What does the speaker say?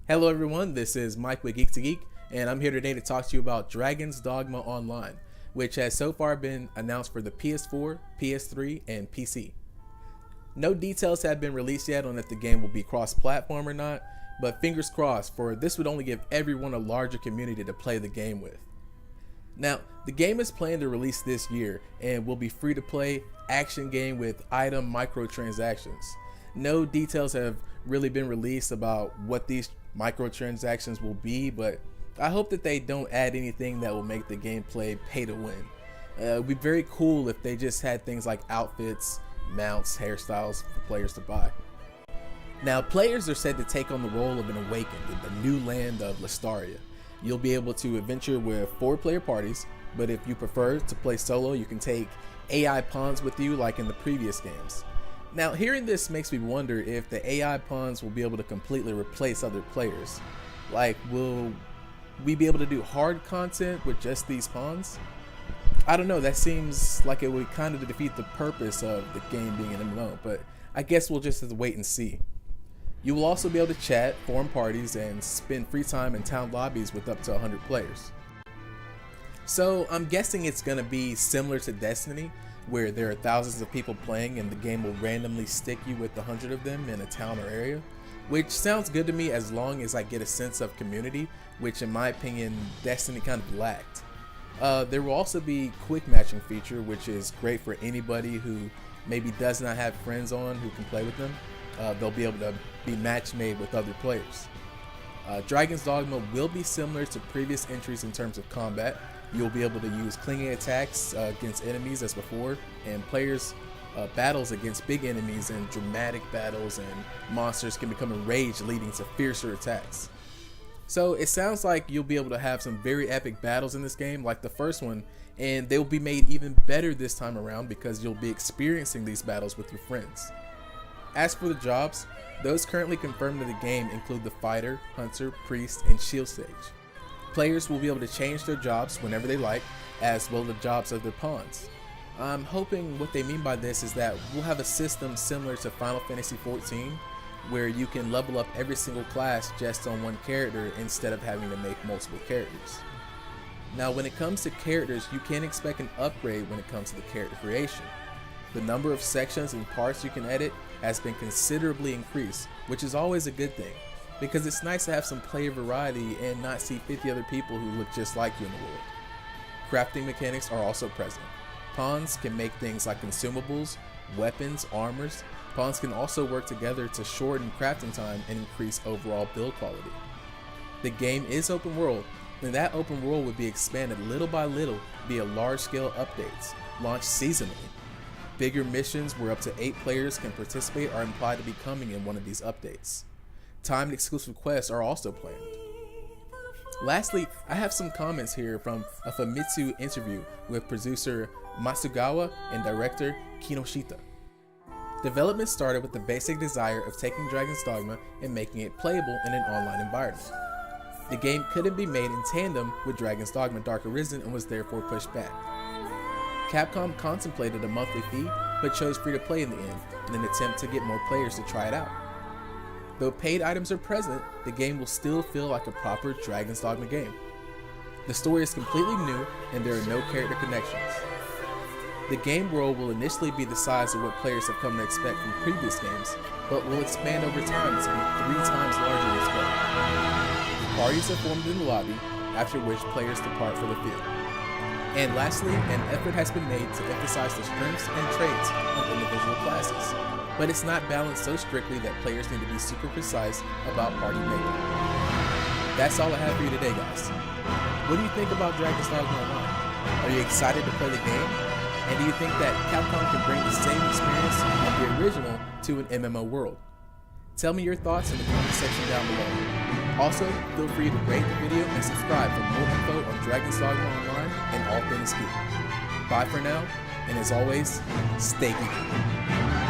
Hello everyone, this is Mike with Geek to Geek, and I'm here today to talk to you about Dragon's Dogma Online, which has so far been announced for the PS4, PS3, and PC. No details have been released yet on if the game will be cross-platform or not, but fingers crossed, for this would only give everyone a larger community to play the game with. Now, the game is planned to release this year and will be free to play action game with item microtransactions. No details have really been released about what these microtransactions will be, but I hope that they don't add anything that will make the gameplay pay to win. It would be very cool if they just had things like outfits, mounts, hairstyles for players to buy. Now, players are said to take on the role of an awakened in the new land of Lestaria. You'll be able to adventure with 4-player parties, but if you prefer to play solo, you can take AI pawns with you like in the previous games. Now, hearing this makes me wonder if the AI pawns will be able to completely replace other players. Like, will we be able to do hard content with just these pawns? I don't know, that seems like it would kind of defeat the purpose of the game being an MMO, but I guess we'll just have to wait and see. You will also be able to chat, form parties, and spend free time in town lobbies with up to 100 players. So I'm guessing it's going to be similar to Destiny, where there are thousands of people playing and the game will randomly stick you with 100 of them in a town or area, which sounds good to me as long as I get a sense of community, which in my opinion Destiny kind of lacked. There will also be quick matching feature, which is great for anybody who maybe does not have friends on who can play with them. They'll be able to be match made with other players. Dragon's Dogma will be similar to previous entries in terms of combat. You'll be able to use clinging attacks against enemies as before, and players' battles against big enemies and dramatic battles and monsters can become enraged, leading to fiercer attacks. So it sounds like you'll be able to have some very epic battles in this game like the first one, and they'll be made even better this time around because you'll be experiencing these battles with your friends. As for the jobs, those currently confirmed in the game include the fighter, hunter, priest, and shield stage. Players will be able to change their jobs whenever they like, as well as the jobs of their pawns. I'm hoping what they mean by this is that we'll have a system similar to Final Fantasy XIV, where you can level up every single class just on one character instead of having to make multiple characters. Now, when it comes to characters, you can expect an upgrade when it comes to the character creation. The number of sections and parts you can edit has been considerably increased, which is always a good thing, because it's nice to have some player variety and not see 50 other people who look just like you in the world. Crafting mechanics are also present. Pawns can make things like consumables, weapons, armors. Pawns can also work together to shorten crafting time and increase overall build quality. The game is open world, and that open world would be expanded little by little via large-scale updates, launched seasonally. Bigger missions where up to 8 players can participate are implied to be coming in one of these updates. Timed exclusive quests are also planned. Lastly, I have some comments here from a Famitsu interview with producer Masugawa and director Kinoshita. Development started with the basic desire of taking Dragon's Dogma and making it playable in an online environment. The game couldn't be made in tandem with Dragon's Dogma Dark Arisen and was therefore pushed back. Capcom contemplated a monthly fee, but chose free-to-play in the end, in an attempt to get more players to try it out. Though paid items are present, the game will still feel like a proper Dragon's Dogma game. The story is completely new, and there are no character connections. The game world will initially be the size of what players have come to expect from previous games, but will expand over time to be 3 times larger this way. Parties are formed in the lobby, after which players depart for the field. And lastly, an effort has been made to emphasize the strengths and traits of individual classes, but it's not balanced so strictly that players need to be super precise about party making. That's all I have for you today, guys. What do you think about Dragon's Dogma Online? Are you excited to play the game? And do you think that Capcom can bring the same experience of the original to an MMO world? Tell me your thoughts in the comment section down below. Also, feel free to rate the video and subscribe for more info on Dragon's Dogma Online and all things geek. Bye for now, and as always, stay geeky.